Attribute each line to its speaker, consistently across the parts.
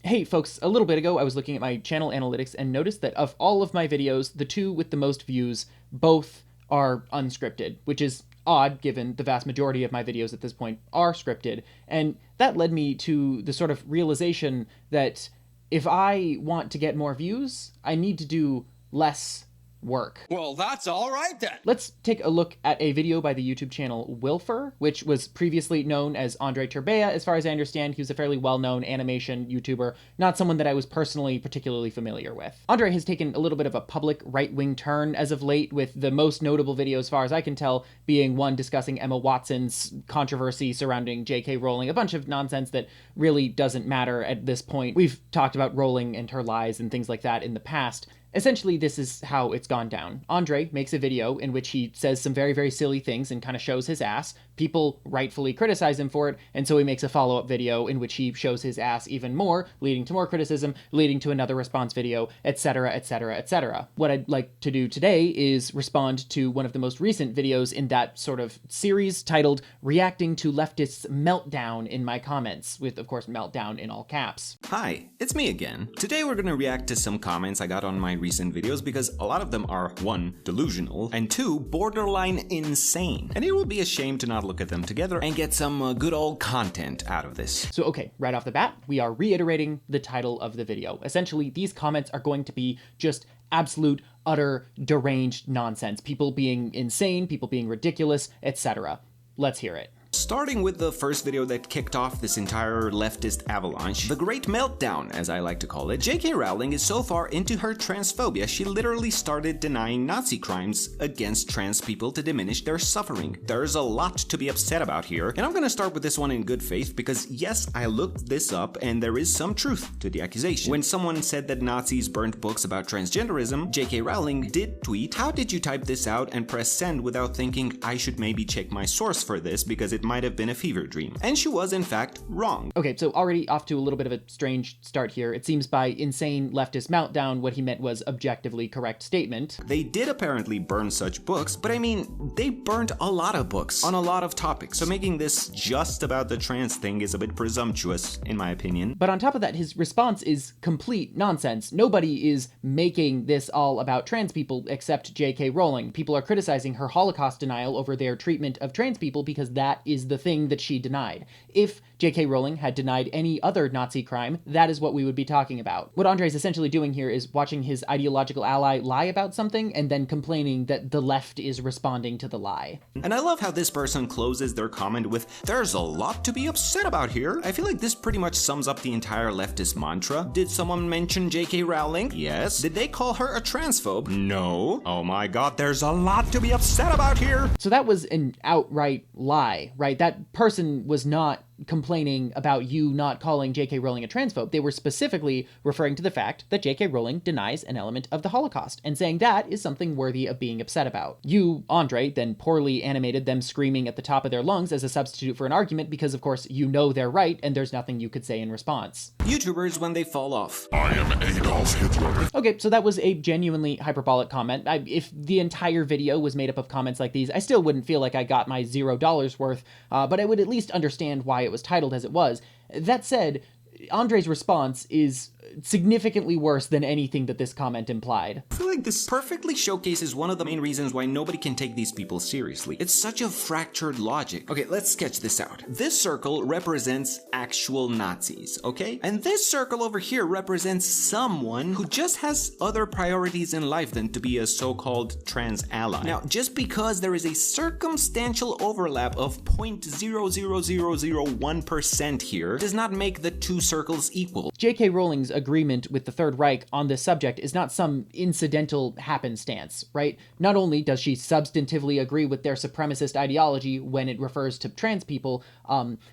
Speaker 1: Hey folks, a little bit ago I was looking at my channel analytics and noticed that of all of my videos, the two with the most views both are unscripted, which is odd given the vast majority of my videos at this point are scripted. And that led me to the sort of realization that if I want to get more views, I need to do less work.
Speaker 2: Well, that's all right then.
Speaker 1: Let's take a look at a video by the YouTube channel Wilfer, which was previously known as Andre Turbea. As far as I understand, he was a fairly well-known animation YouTuber, not someone that I was personally particularly familiar with. Andre has taken a little bit of a public right-wing turn as of late, with the most notable video, as far as I can tell, being one discussing Emma Watson's controversy surrounding J.K. Rowling, a bunch of nonsense that really doesn't matter at this point. We've talked about Rowling and her lies and things like that in the past. Essentially, this is how it's gone down. Andre makes a video in which he says some very, very silly things and kind of shows his ass. People rightfully criticize him for it, and so he makes a follow-up video in which he shows his ass even more, leading to more criticism, leading to another response video, etc., etc., etc. What I'd like to do today is respond to one of the most recent videos in that sort of series titled Reacting to Leftists' Meltdown in My Comments, with, of course, meltdown in all caps.
Speaker 3: Hi, it's me again. Today we're gonna react to some comments I got on my recent videos because a lot of them are 1. Delusional, and 2. Borderline insane. And it will be a shame to not look at them together and get some good old content out of this.
Speaker 1: So okay, right off the bat, we are reiterating the title of the video. Essentially, these comments are going to be just absolute, utter, deranged nonsense. People being insane, people being ridiculous, etc. Let's hear it.
Speaker 3: Starting with the first video that kicked off this entire leftist avalanche, the Great Meltdown, as I like to call it, J.K. Rowling is so far into her transphobia, she literally started denying Nazi crimes against trans people to diminish their suffering. There's a lot to be upset about here, and I'm gonna start with this one in good faith because yes, I looked this up and there is some truth to the accusation. When someone said that Nazis burnt books about transgenderism, J.K. Rowling did tweet, "How did you type this out and press send without thinking I should maybe check my source for this because it might have been a fever dream?" And she was in fact wrong.
Speaker 1: Okay, so already off to a little bit of a strange start here. It seems by insane leftist meltdown, what he meant was objectively correct statement.
Speaker 3: They did apparently burn such books, but I mean, they burnt a lot of books on a lot of topics. So making this just about the trans thing is a bit presumptuous, in my opinion.
Speaker 1: But on top of that, his response is complete nonsense. Nobody is making this all about trans people except J.K. Rowling. People are criticizing her Holocaust denial over their treatment of trans people because that is the thing that she denied. If J.K. Rowling had denied any other Nazi crime, that is what we would be talking about. What Andre is essentially doing here is watching his ideological ally lie about something and then complaining that the left is responding to the lie.
Speaker 3: And I love how this person closes their comment with, "There's a lot to be upset about here." I feel like this pretty much sums up the entire leftist mantra. Did someone mention J.K. Rowling? Yes. Did they call her a transphobe? No. Oh my god, there's a lot to be upset about here.
Speaker 1: So that was an outright lie, right? That person was not complaining about you not calling J.K. Rowling a transphobe. They were specifically referring to the fact that J.K. Rowling denies an element of the Holocaust and saying that is something worthy of being upset about. You, Andre, then poorly animated them screaming at the top of their lungs as a substitute for an argument because, of course, you know they're right and there's nothing you could say in response.
Speaker 3: YouTubers when they fall off.
Speaker 4: I am Adolf Hitler.
Speaker 1: Okay, so that was a genuinely hyperbolic comment. If the entire video was made up of comments like these, I still wouldn't feel like I got my $0 worth, but I would at least understand why it was titled as it was. That said, Andre's response is significantly worse than anything that this comment implied.
Speaker 3: I feel like this perfectly showcases one of the main reasons why nobody can take these people seriously. It's such a fractured logic. Okay, let's sketch this out. This circle represents actual Nazis, okay? And this circle over here represents someone who just has other priorities in life than to be a so-called trans ally. Now, just because there is a circumstantial overlap of 0.00001% here does not make the two circles equal.
Speaker 1: J.K. Rowling's agreement with the Third Reich on this subject is not some incidental happenstance, right? Not only does she substantively agree with their supremacist ideology when it refers to trans people,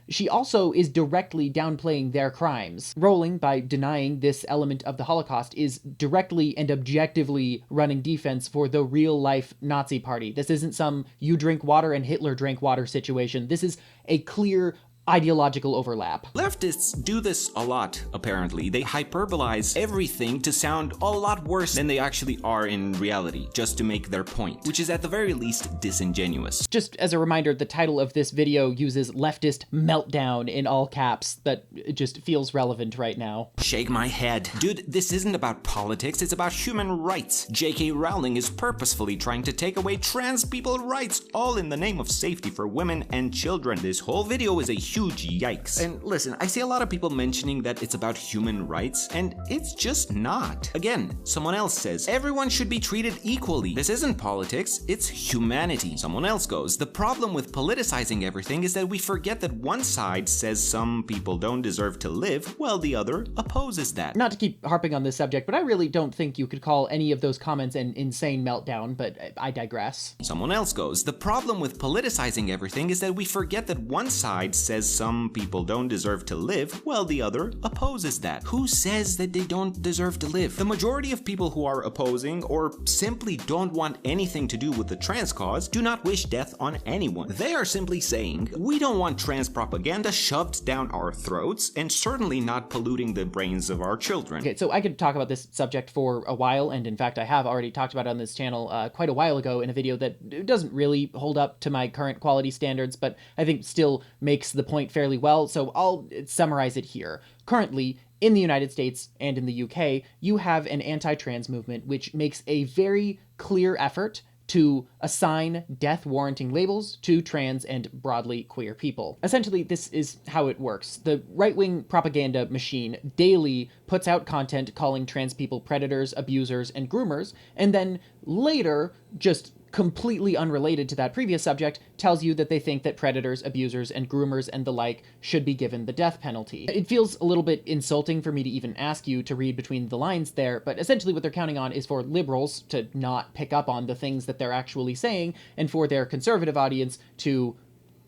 Speaker 1: she also is directly downplaying their crimes. Rowling, by denying this element of the Holocaust, is directly and objectively running defense for the real-life Nazi party. This isn't some you drink water and Hitler drank water situation. This is a clear, ideological overlap.
Speaker 3: Leftists do this a lot, apparently. They hyperbolize everything to sound a lot worse than they actually are in reality, just to make their point, which is at the very least disingenuous.
Speaker 1: Just as a reminder, the title of this video uses leftist meltdown in all caps. That just feels relevant right now.
Speaker 3: Shake my head. Dude, this isn't about politics, it's about human rights. J.K. Rowling is purposefully trying to take away trans people's rights, all in the name of safety for women and children. This whole video is a huge yikes. And listen, I see a lot of people mentioning that it's about human rights, and it's just not. Again, someone else says, everyone should be treated equally. This isn't politics, it's humanity. Someone else goes, the problem with politicizing everything is that we forget that one side says some people don't deserve to live, while the other opposes that.
Speaker 1: Not to keep harping on this subject, but I really don't think you could call any of those comments an insane meltdown, but I digress.
Speaker 3: Someone else goes, the problem with politicizing everything is that we forget that one side says some people don't deserve to live, while the other opposes that. Who says that they don't deserve to live? The majority of people who are opposing or simply don't want anything to do with the trans cause do not wish death on anyone. They are simply saying, we don't want trans propaganda shoved down our throats, and certainly not polluting the brains of our children.
Speaker 1: Okay, so I could talk about this subject for a while, and in fact I have already talked about it on this channel quite a while ago in a video that doesn't really hold up to my current quality standards, but I think still makes the point fairly well, so I'll summarize it here. Currently, in the United States and in the UK, you have an anti-trans movement which makes a very clear effort to assign death-warranting labels to trans and broadly queer people. Essentially, this is how it works. The right-wing propaganda machine daily puts out content calling trans people predators, abusers, and groomers, and then later, just completely unrelated to that previous subject, tells you that they think that predators, abusers, and groomers and the like should be given the death penalty. It feels a little bit insulting for me to even ask you to read between the lines there, but essentially what they're counting on is for liberals to not pick up on the things that they're actually saying, and for their conservative audience to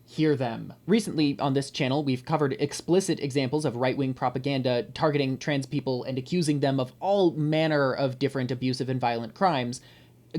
Speaker 1: hear them. Recently on this channel, we've covered explicit examples of right-wing propaganda targeting trans people and accusing them of all manner of different abusive and violent crimes,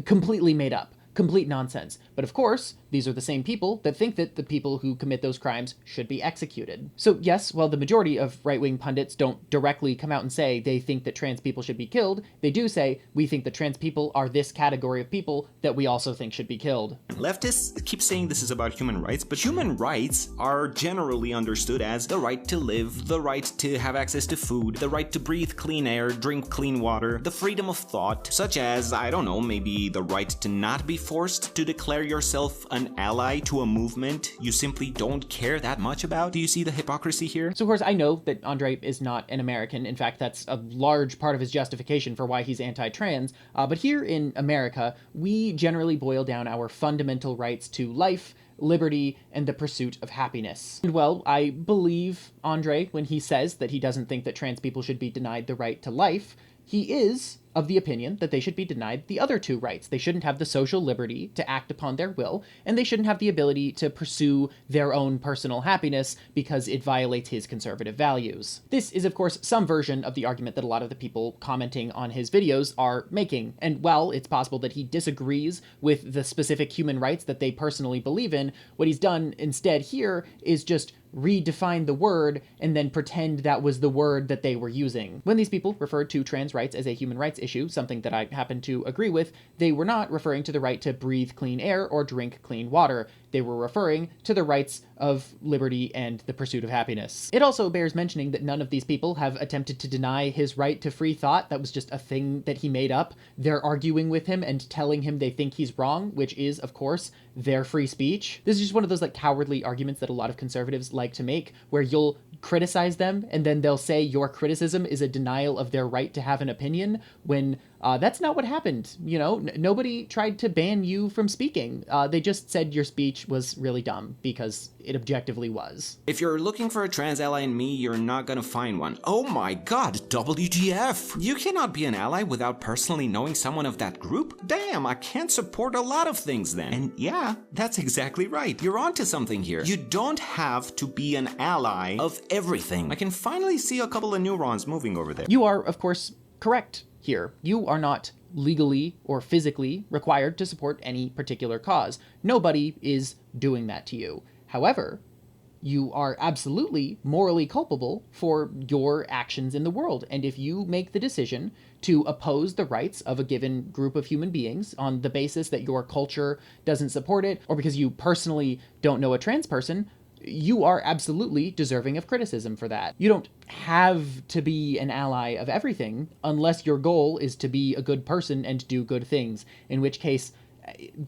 Speaker 1: completely made up. Complete nonsense. But of course, these are the same people that think that the people who commit those crimes should be executed. So yes, while the majority of right-wing pundits don't directly come out and say they think that trans people should be killed, they do say, we think that trans people are this category of people that we also think should be killed.
Speaker 3: Leftists keep saying this is about human rights, but human rights are generally understood as the right to live, the right to have access to food, the right to breathe clean air, drink clean water, the freedom of thought, such as, I don't know, maybe the right to not be forced to declare yourself an ally to a movement you simply don't care that much about. Do you see the hypocrisy here?
Speaker 1: So of course I know that Andre is not an American. In fact, that's a large part of his justification for why he's anti-trans. But here in America, we generally boil down our fundamental rights to life, liberty, and the pursuit of happiness. And well, I believe Andre when he says that he doesn't think that trans people should be denied the right to life. He is of the opinion that they should be denied the other two rights. They shouldn't have the social liberty to act upon their will, and they shouldn't have the ability to pursue their own personal happiness because it violates his conservative values. This is, of course, some version of the argument that a lot of the people commenting on his videos are making, and while it's possible that he disagrees with the specific human rights that they personally believe in, what he's done instead here is just redefine the word and then pretend that was the word that they were using. When these people referred to trans rights as a human rights issue, something that I happen to agree with, they were not referring to the right to breathe clean air or drink clean water. They were referring to the rights of liberty and the pursuit of happiness. It also bears mentioning that none of these people have attempted to deny his right to free thought. That was just a thing that he made up. They're arguing with him and telling him they think he's wrong, which is, of course, their free speech. This is just one of those like cowardly arguments that a lot of conservatives like to make, where you'll criticize them and then they'll say your criticism is a denial of their right to have an opinion, when that's not what happened. You know, nobody tried to ban you from speaking. They just said your speech was really dumb because it objectively was.
Speaker 3: If you're looking for a trans ally in me, you're not gonna find one. Oh my god, WTF! You cannot be an ally without personally knowing someone of that group? Damn, I can't support a lot of things then. And yeah, that's exactly right. You're onto something here. You don't have to be an ally of everything. I can finally see a couple of neurons moving over there.
Speaker 1: You are, of course, correct here. You are not legally or physically required to support any particular cause. Nobody is doing that to you. However, you are absolutely morally culpable for your actions in the world. And if you make the decision to oppose the rights of a given group of human beings on the basis that your culture doesn't support it, or because you personally don't know a trans person, you are absolutely deserving of criticism for that. You don't have to be an ally of everything unless your goal is to be a good person and do good things, in which case,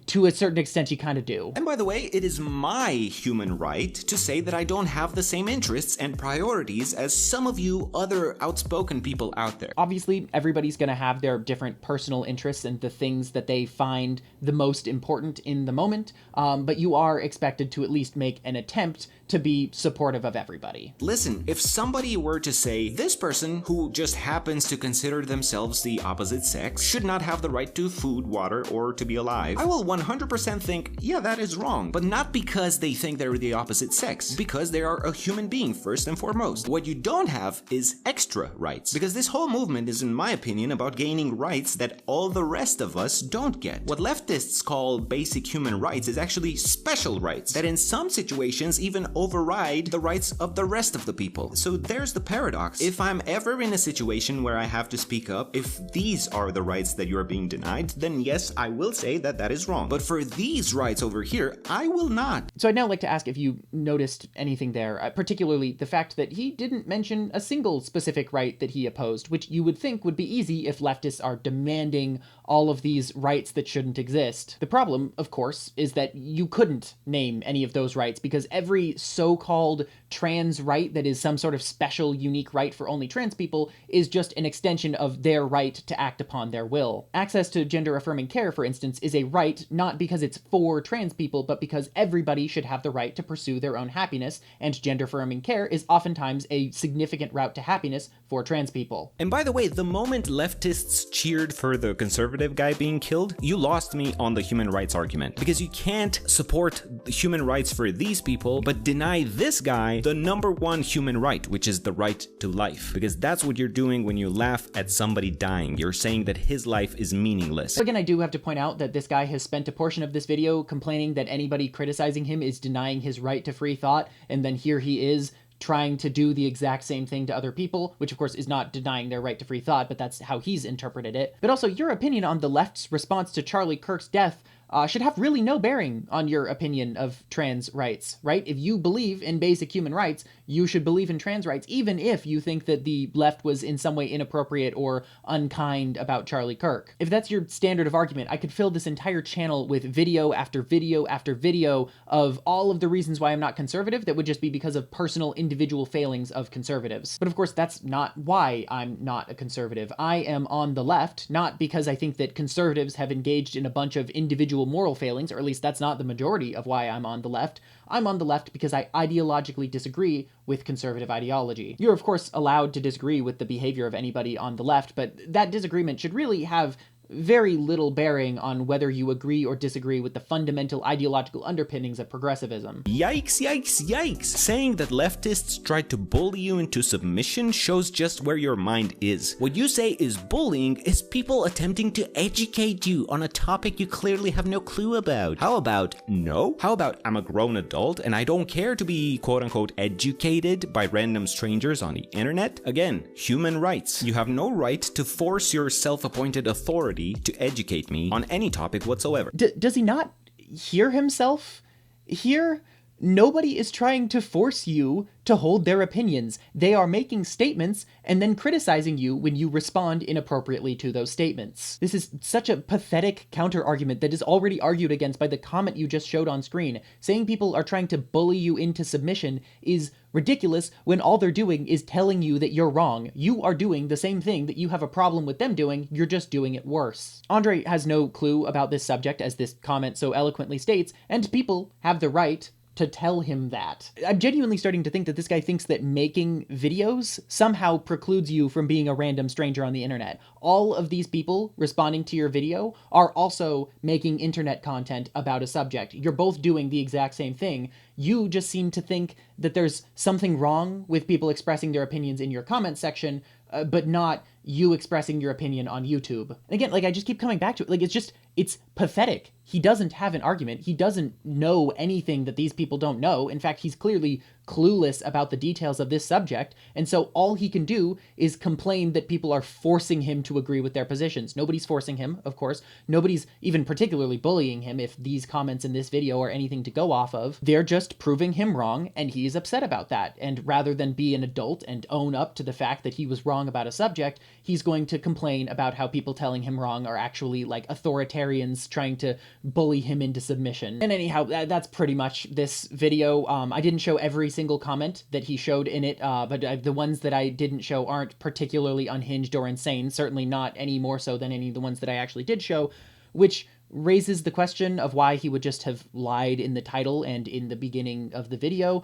Speaker 1: to a certain extent, you kind of do.
Speaker 3: And by the way, it is my human right to say that I don't have the same interests and priorities as some of you other outspoken people out there.
Speaker 1: Obviously, everybody's going to have their different personal interests and the things that they find the most important in the moment, but you are expected to at least make an attempt to be supportive of everybody.
Speaker 3: Listen, if somebody were to say, this person who just happens to consider themselves the opposite sex should not have the right to food, water, or to be alive, I will 100% think, yeah, that is wrong. But not because they think they're the opposite sex, because they are a human being first and foremost. What you don't have is extra rights, because this whole movement is, in my opinion, about gaining rights that all the rest of us don't get. What leftists call basic human rights is actually special rights that in some situations even override the rights of the rest of the people. So there's the paradox. If I'm ever in a situation where I have to speak up, if these are the rights that you are being denied, then yes, I will say that that is wrong. But for these rights over here, I will not.
Speaker 1: So I'd now like to ask if you noticed anything there, particularly the fact that he didn't mention a single specific right that he opposed, which you would think would be easy if leftists are demanding all of these rights that shouldn't exist. The problem, of course, is that you couldn't name any of those rights because every so-called trans right that is some sort of special, unique right for only trans people is just an extension of their right to act upon their will. Access to gender-affirming care, for instance, is a right not because it's for trans people, but because everybody should have the right to pursue their own happiness, and gender-affirming care is oftentimes a significant route to happiness for trans people.
Speaker 3: And by the way, the moment leftists cheered for the conservative guy being killed, you lost me on the human rights argument. Because you can't support human rights for these people, but deny this guy the number one human right, which is the right to life. Because that's what you're doing when you laugh at somebody dying. You're saying that his life is meaningless.
Speaker 1: Again, I do have to point out that this guy has spent a portion of this video complaining that anybody criticizing him is denying his right to free thought, and then here he is trying to do the exact same thing to other people, which of course is not denying their right to free thought, but that's how he's interpreted it. But also, your opinion on the left's response to Charlie Kirk's death should have really no bearing on your opinion of trans rights, right? If you believe in basic human rights, you should believe in trans rights, even if you think that the left was in some way inappropriate or unkind about Charlie Kirk. If that's your standard of argument, I could fill this entire channel with video after video after video of all of the reasons why I'm not conservative that would just be because of personal individual failings of conservatives. But of course, that's not why I'm not a conservative. I am on the left, not because I think that conservatives have engaged in a bunch of individual moral failings, or at least that's not the majority of why I'm on the left. I'm on the left because I ideologically disagree with conservative ideology. You're of course allowed to disagree with the behavior of anybody on the left, but that disagreement should really have very little bearing on whether you agree or disagree with the fundamental ideological underpinnings of progressivism.
Speaker 3: Yikes, yikes, yikes. Saying that leftists tried to bully you into submission shows just where your mind is. What you say is bullying is people attempting to educate you on a topic you clearly have no clue about. How about no? How about I'm a grown adult and I don't care to be quote-unquote educated by random strangers on the internet? Again, human rights. You have no right to force your self-appointed authority to educate me on any topic whatsoever.
Speaker 1: Does he not hear himself? Here, nobody is trying to force you to hold their opinions. They are making statements and then criticizing you when you respond inappropriately to those statements. This is such a pathetic counter-argument that is already argued against by the comment you just showed on screen. Saying people are trying to bully you into submission is ridiculous when all they're doing is telling you that you're wrong. You are doing the same thing that you have a problem with them doing, you're just doing it worse. Andre has no clue about this subject, as this comment so eloquently states, and people have the right to tell him that. I'm genuinely starting to think that this guy thinks that making videos somehow precludes you from being a random stranger on the internet. All of these people responding to your video are also making internet content about a subject. You're both doing the exact same thing. You just seem to think that there's something wrong with people expressing their opinions in your comment section, but not you expressing your opinion on YouTube. And again, like, I just keep coming back to it. Like, it's pathetic. He doesn't have an argument. He doesn't know anything that these people don't know. In fact, he's clearly clueless about the details of this subject. And so all he can do is complain that people are forcing him to agree with their positions. Nobody's forcing him, of course. Nobody's even particularly bullying him if these comments in this video are anything to go off of. They're just proving him wrong, and he's upset about that. And rather than be an adult and own up to the fact that he was wrong about a subject, he's going to complain about how people telling him wrong are actually like authoritarians trying to bully him into submission. And anyhow, that's pretty much this video. I didn't show every single comment that he showed in it, but the ones that I didn't show aren't particularly unhinged or insane, certainly not any more so than any of the ones that I actually did show, which raises the question of why he would just have lied in the title and in the beginning of the video.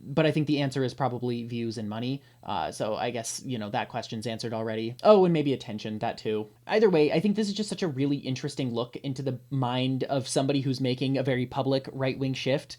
Speaker 1: But I think the answer is probably views and money. So I guess, you know, that question's answered already. Oh, and maybe attention, that too. Either way, I think this is just such a really interesting look into the mind of somebody who's making a very public right-wing shift.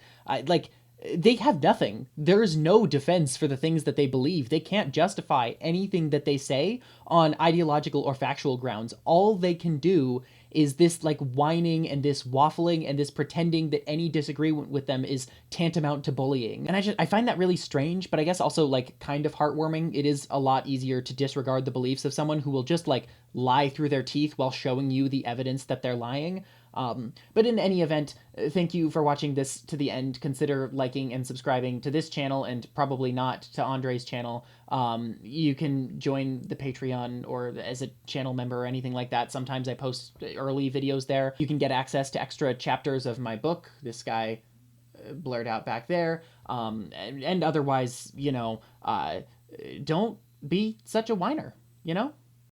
Speaker 1: They have nothing. There is no defense for the things that they believe. They can't justify anything that they say on ideological or factual grounds. All they can do is this like whining and this waffling and this pretending that any disagreement with them is tantamount to bullying. And I find that really strange, but I guess also like kind of heartwarming. It is a lot easier to disregard the beliefs of someone who will just like lie through their teeth while showing you the evidence that they're lying. But in any event, thank you for watching this to the end. Consider liking and subscribing to this channel and probably not to Andre's channel. You can join the Patreon or as a channel member or anything like that. Sometimes I post early videos there. You can get access to extra chapters of my book. This guy blurred out back there. And otherwise, you know, don't be such a whiner, you know?